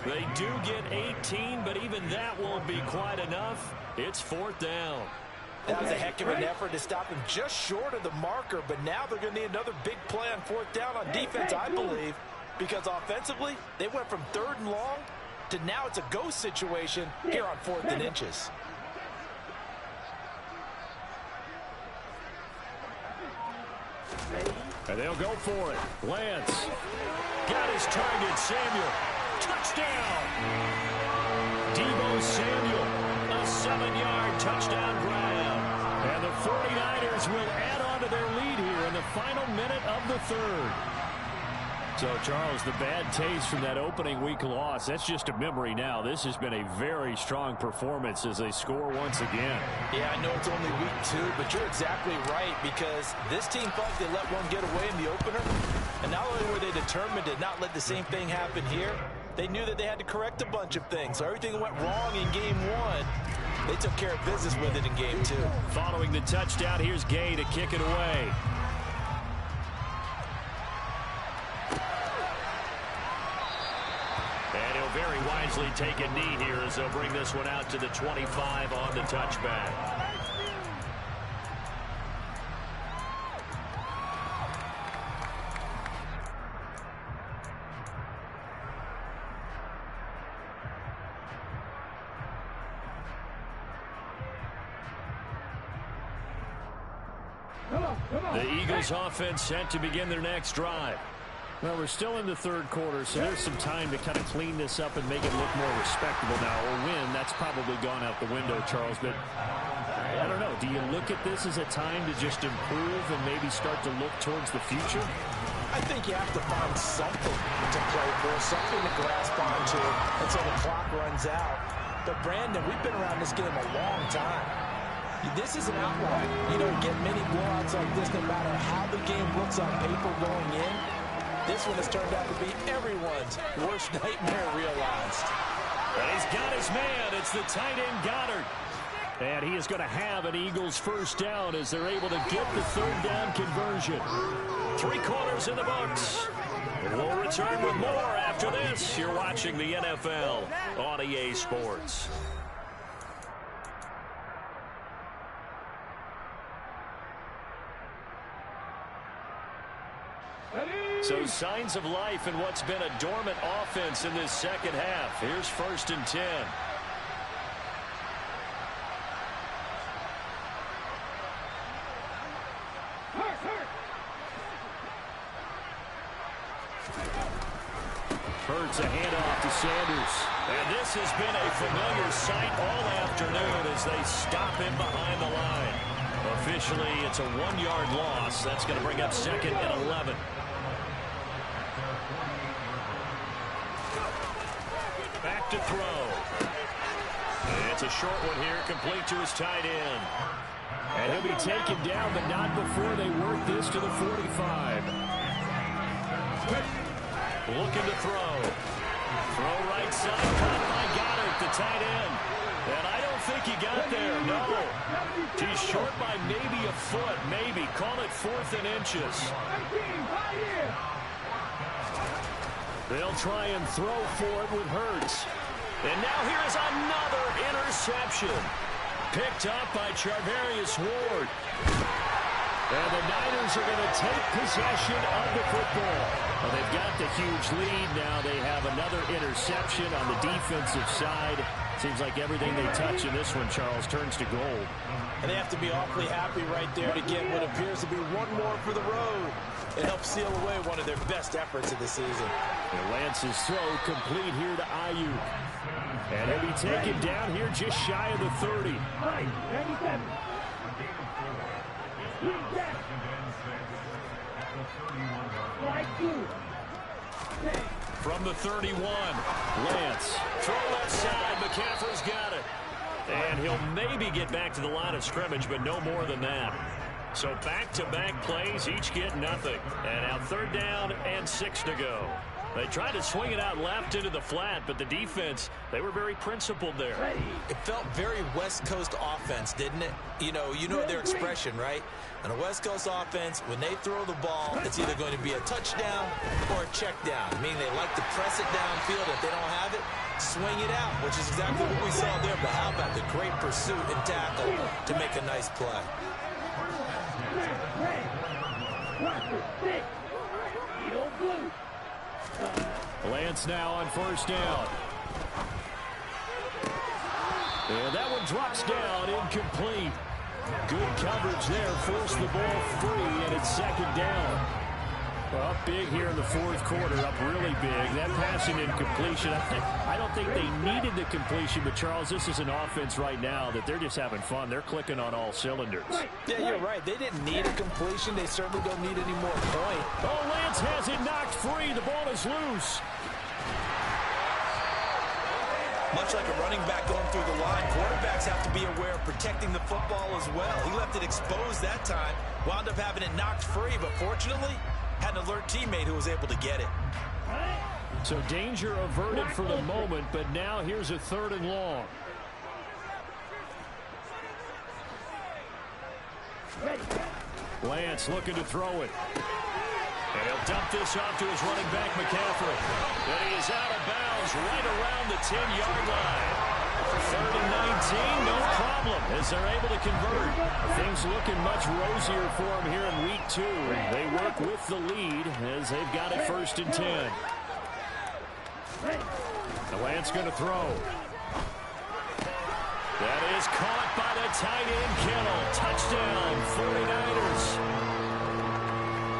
They do get 18, but even that won't be quite enough. It's 4th down. That was a heck of an effort to stop him just short of the marker, but now they're going to need another big play on 4th down on defense, I believe, because offensively, they went from 3rd and long to now it's a go situation here on 4th and inches. And they'll go for it. Lance. Got his target, Samuel. Touchdown! Deebo Samuel, a 7-yard touchdown grab. And the 49ers will add on to their lead here in the final minute of the 3rd. So, Charles, the bad taste from that opening week loss, that's just a memory now. This has been a very strong performance as they score once again. Yeah, I know it's only week 2, but you're exactly right, because this team thought they let one get away in the opener, and not only were they determined to not let the same thing happen here, they knew that they had to correct a bunch of things. So everything that went wrong in game 1, they took care of business with it in game 2. Following the touchdown, here's Gay to kick it away. And he'll very wisely take a knee here as they'll bring this one out to the 25 on the touchback. The Eagles offense set to begin their next drive. Well, we're still in the third quarter, so there's some time to kind of clean this up and make it look more respectable now. Or win, that's probably gone out the window, Charles. But I don't know. Do you look at this as a time to just improve and maybe start to look towards the future? I think you have to find something to play for, something to grasp onto until the clock runs out. But, Brandon, we've been around this game a long time. This is an outlier. You don't get many blowouts like this no matter how the game looks on paper going in. This one has turned out to be everyone's worst nightmare realized. And he's got his man. It's the tight end Goddard. And he is going to have an Eagles first down as they're able to get the third down conversion. 3 quarters in the books. We'll return with more after this. You're watching the NFL on EA Sports. So signs of life in what's been a dormant offense in this second half. Here's 1st and 10. Hurts a handoff to Sanders. And this has been a familiar sight all afternoon as they stop him behind the line. Officially, it's a 1-yard loss. That's going to bring up 2nd and 11. Back to throw. It's a short one here, complete to his tight end. And he'll be taken down, but not before they work this to the 45. Looking to throw. Throw right side, caught by Goddard, the tight end. And I don't think he got there, no. He's short by maybe a foot, maybe. Call it 4th and inches. They'll try and throw for it with Hurts. And now here is another interception. Picked up by Charvarius Ward. And the Niners are going to take possession of the football. Well, they've got the huge lead now. They have another interception on the defensive side. Seems like everything they touch in this one, Charles, turns to gold. And they have to be awfully happy right there to get what appears to be one more for the road. It helps seal away one of their best efforts of the season. And Lance's throw complete here to Ayuk. And he'll be taken down here just shy of the 30. From the 31, Lance. Throw left side, McCaffrey's got it. And he'll maybe get back to the line of scrimmage, but no more than that. So back-to-back plays, each get nothing. And now 3rd down and 6 to go. They tried to swing it out left into the flat, but the defense, they were very principled there. It felt very West Coast offense, didn't it? You know their expression, right? On a West Coast offense, when they throw the ball, it's either going to be a touchdown or a check down. Meaning they like to press it downfield. If they don't have it, swing it out, which is exactly what we saw there. But how about the great pursuit and tackle to make a nice play? Lance now on 1st down. And that one drops down, incomplete. Good coverage there, forced the ball free, and it's 2nd down. Well, up big here in the 4th quarter, up really big. That passing incompletion, I don't think they needed the completion, but Charles, this is an offense right now that they're just having fun. They're clicking on all cylinders. Yeah, you're right. They didn't need a completion. They certainly don't need any more point. Oh, Lance has it knocked free. The ball is loose. Much like a running back going through the line, quarterbacks have to be aware of protecting the football as well. He left it exposed that time, wound up having it knocked free, but fortunately, had an alert teammate who was able to get it. So danger averted for the moment, but now here's a 3rd and long. Lance looking to throw it. And he'll dump this off to his running back, McCaffrey. And he is out of bounds right around the 10-yard line. 3rd and 19, no problem, as they're able to convert. Things looking much rosier for them here in week 2. They work with the lead as they've got it 1st and 10. The Lance going to throw. That is caught by the tight end, Kittle. Touchdown, 49ers.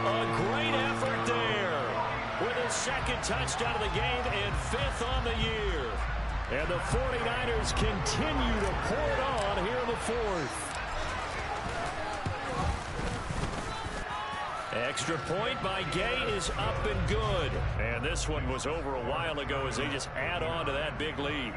A great effort there with his 2nd touchdown of the game and 5th on the year. And the 49ers continue to pour it on here in the 4th. Extra point by Gay is up and good. And this one was over a while ago as they just add on to that big lead.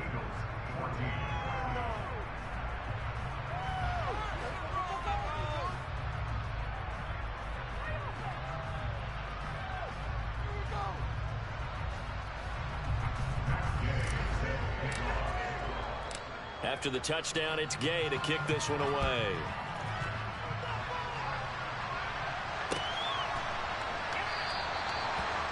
After the touchdown, it's Gay to kick this one away.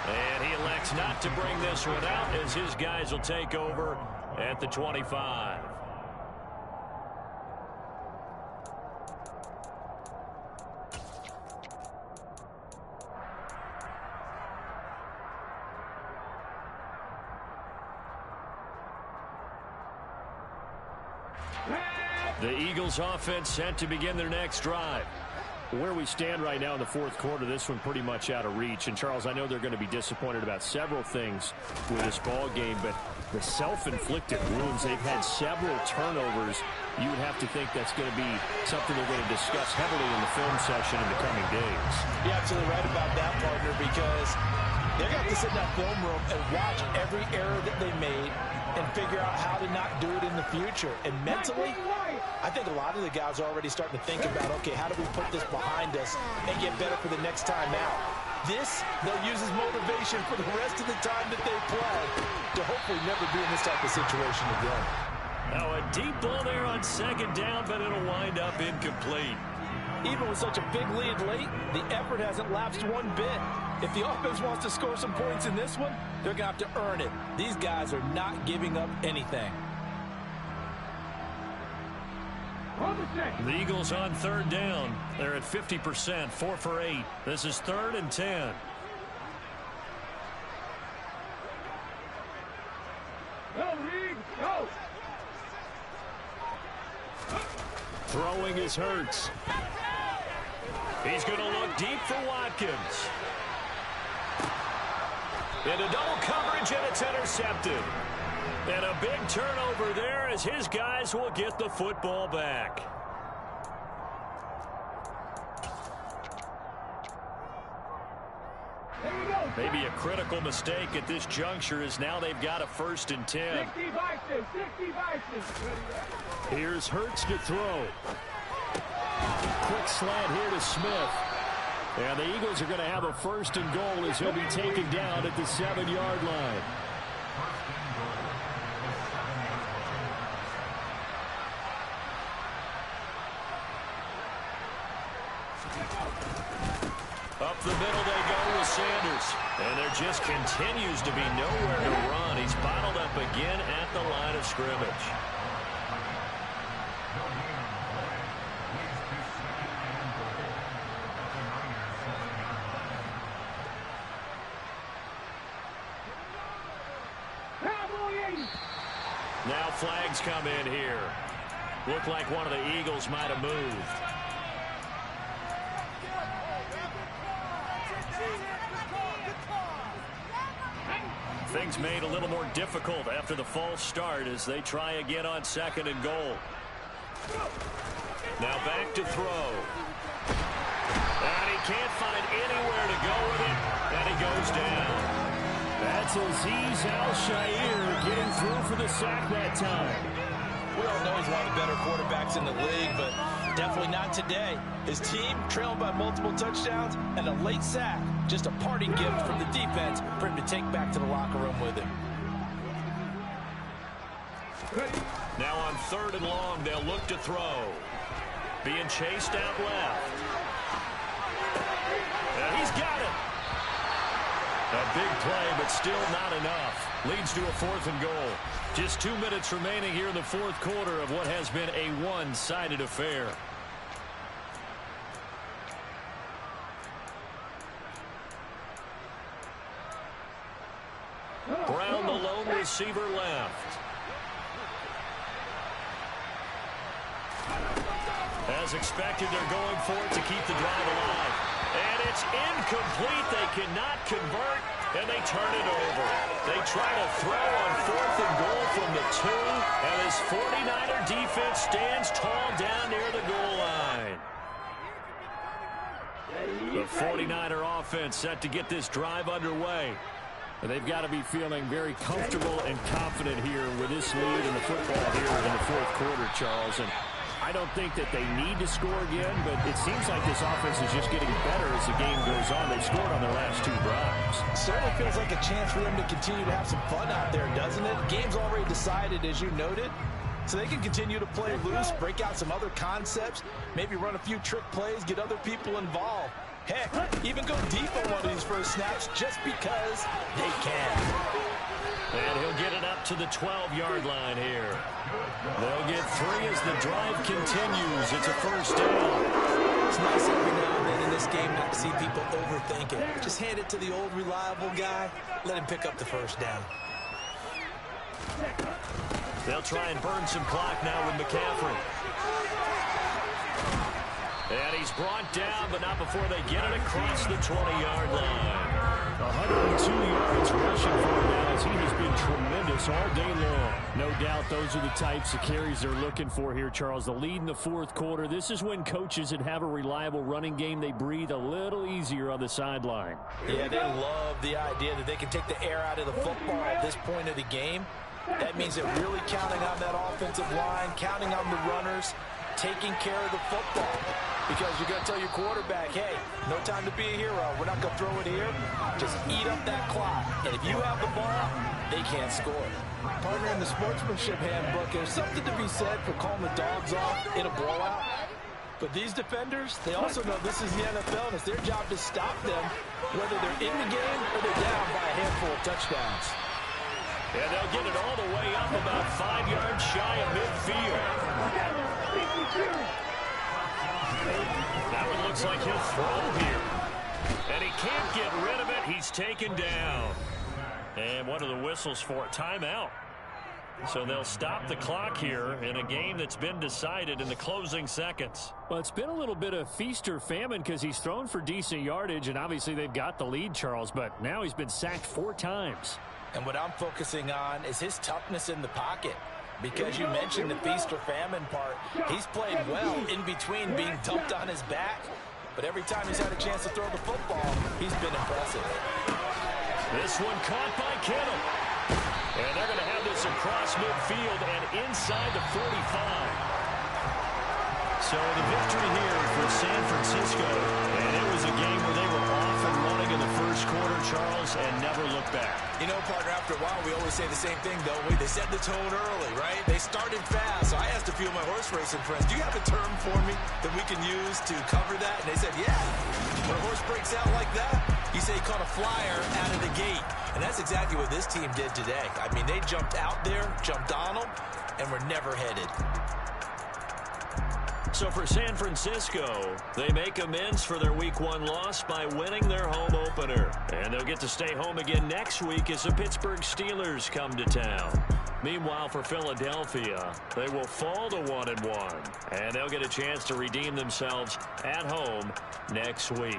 And he elects not to bring this one out as his guys will take over at the 25. The Eagles offense set to begin their next drive. Where we stand right now in the 4th quarter, this one pretty much out of reach. And, Charles, I know they're going to be disappointed about several things with this ball game, but the self-inflicted wounds, they've had several turnovers. You would have to think that's going to be something they're going to discuss heavily in the film session in the coming days. You're absolutely right about that, partner, because they're going to have to sit in that film room and watch every error that they made and figure out how to not do it in the future. And mentally, I think a lot of the guys are already starting to think about, okay, how do we put this behind us and get better for the next time out? This, they'll use as motivation for the rest of the time that they play to hopefully never be in this type of situation again. Now a deep ball there on 2nd down, but it'll wind up incomplete. Even with such a big lead late, the effort hasn't lapsed one bit. If the offense wants to score some points in this one, they're going to have to earn it. These guys are not giving up anything. The Eagles on 3rd down. They're at 50%, 4 for 8. This is 3rd and 10. Go, Reed, go! Throwing is Hurts. He's going to look deep for Watkins. Into double coverage, and it's intercepted. And a big turnover there as his guys will get the football back. Maybe a critical mistake at this juncture as now they've got a 1st and 10. 60 Vikings. Here's Hurts to throw. Quick slant here to Smith. And the Eagles are going to have a 1st and goal as he'll be taken down at the 7-yard line. Up the middle they go with Sanders. And there just continues to be nowhere to run. He's bottled up again at the line of scrimmage. Now flags come in here. Looked like one of the Eagles might have moved. Things made a little more difficult after the false start as they try again on 2nd and goal. Now back to throw. And he can't find anywhere to go with it. And he goes down. That's Azeez Al-Shaair getting through for the sack that time. We all know he's one of the better quarterbacks in the league, but definitely not today. His team trailing by multiple touchdowns and a late sack. Just a parting gift from the defense for him to take back to the locker room with him. Now on 3rd and long, they'll look to throw. Being chased out left. And he's got it. A big play, but still not enough. Leads to a 4th and goal. Just 2 minutes remaining here in the 4th quarter of what has been a one-sided affair. Brown, the lone receiver, left. As expected, they're going for it to keep the drive alive. And it's incomplete. They cannot convert, and they turn it over. They try to throw on 4th and goal from the 2, and this 49er defense stands tall down near the goal line. The 49er offense set to get this drive underway. They've got to be feeling very comfortable and confident here with this lead in the football here in the 4th quarter, Charles. And I don't think that they need to score again, but it seems like this offense is just getting better as the game goes on. They've scored on their last 2 drives. Certainly feels like a chance for them to continue to have some fun out there, doesn't it? Game's already decided, as you noted. So they can continue to play loose, break out some other concepts, maybe run a few trick plays, get other people involved. Heck, even go deep on one of these first snaps just because they can. And he'll get it up to the 12-yard line here. They'll get 3 as the drive continues. It's a first down. It's nice every now and then in this game not to see people overthink it. Just hand it to the old reliable guy. Let him pick up the first down. They'll try and burn some clock now with McCaffrey. And he's brought down, but not before they get it across the 20-yard line. 102 yards rushing for him now as he has been tremendous all day long. No doubt those are the types of carries they're looking for here, Charles. The lead in the 4th quarter. This is when coaches that have a reliable running game, they breathe a little easier on the sideline. Yeah, they love the idea that they can take the air out of the football at this point of the game. That means they're really counting on that offensive line, counting on the runners, taking care of the football. Because you're going to tell your quarterback, hey, no time to be a hero. We're not going to throw it here. Just eat up that clock. And if you have the ball, they can't score. Partner, in the sportsmanship handbook, there's something to be said for calling the dogs off in a blowout. But these defenders, they also know this is the NFL, and it's their job to stop them, whether they're in the game or they're down by a handful of touchdowns. And they'll get it all the way up about 5 yards shy of midfield. That one looks like he'll throw here. And he can't get rid of it. He's taken down. And what are the whistles for? Timeout. So they'll stop the clock here in a game that's been decided in the closing seconds. Well, it's been a little bit of feast or famine because he's thrown for decent yardage, and obviously they've got the lead, Charles, but now he's been sacked 4 times. And what I'm focusing on is his toughness in the pocket. Because you mentioned the feast or famine part, he's played well in between being dumped on his back. But every time he's had a chance to throw the football, he's been impressive. This one caught by Kittle. And they're going to have this across midfield and inside the 45. So the victory here for San Francisco. And it was a game where they were off and running in the first quarter, Charles, and never looked back. You know, partner, after a while, we always say the same thing, don't we? They set the tone early, right? They started fast. So I asked a few of my horse racing friends, do you have a term for me that we can use to cover that? And they said, yeah. When a horse breaks out like that, you say he caught a flyer out of the gate. And that's exactly what this team did today. I mean, they jumped out there, jumped on them, and were never headed. So for San Francisco, they make amends for their Week 1 loss by winning their home opener. And they'll get to stay home again next week as the Pittsburgh Steelers come to town. Meanwhile, for Philadelphia, they will fall to 1-1. And they'll get a chance to redeem themselves at home next week.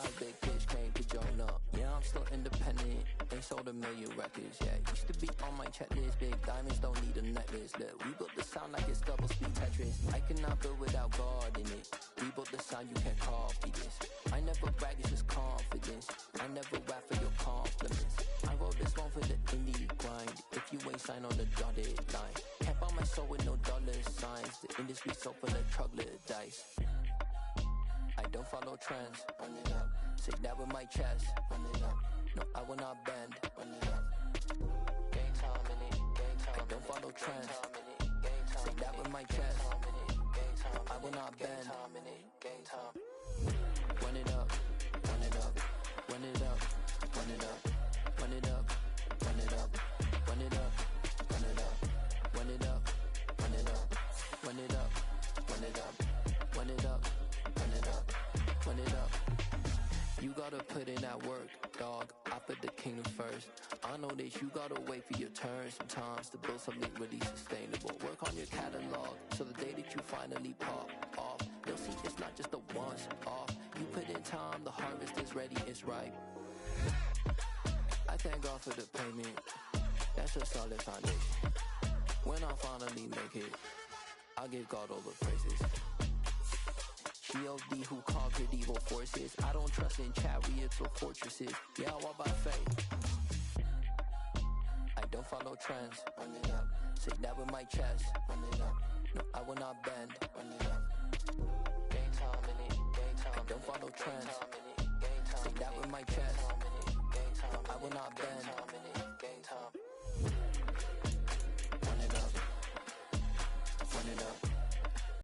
like big fish came to Jonah. Yeah, I'm still independent, ain't sold a million records yet. Used to be on my checklist, big diamonds don't need a necklace. Look, we built the sound like it's double speed Tetris. I cannot build without God in it. We built the sound, you can't copy this. I never brag, it's just confidence. I never rap for your compliments. I wrote this one for the indie grind. If you ain't signed on the dotted line, can't buy my soul with no dollar signs. The industry so full of troglodytes. I don't follow trends. Run it up. Say that with my chest. Run it up. No, I will not bend. Run it up. Game time in it. Game time. I don't follow trends. Say that with my chest. No, I will not bend. Game time. Run it up. Run it up. Run it up. Run it up. Run it up. Run it up. Run it up. Run it up. Run it up. Run it up. Run it up. Run it up. Run it up. Run it up, run it up. You gotta put in that work, dog. I put the kingdom first. I know that you gotta wait for your turn sometimes to build something really sustainable. Work on your catalog, so the day that you finally pop off, you'll see it's not just a once off. You put in time, the harvest is ready, it's ripe. I thank God for the payment. That's a solid foundation. When I finally make it, I'll give God all the praises. G.O.D. who conquered evil forces. I don't trust in chariots or fortresses. Yeah, I walk by faith. I don't follow trends. Run it up. Say that with my chest. Run it up. No, I will not bend. Run it up. Game time in it. Game time. I don't follow trends. Say that with my chest. No, I will not bend.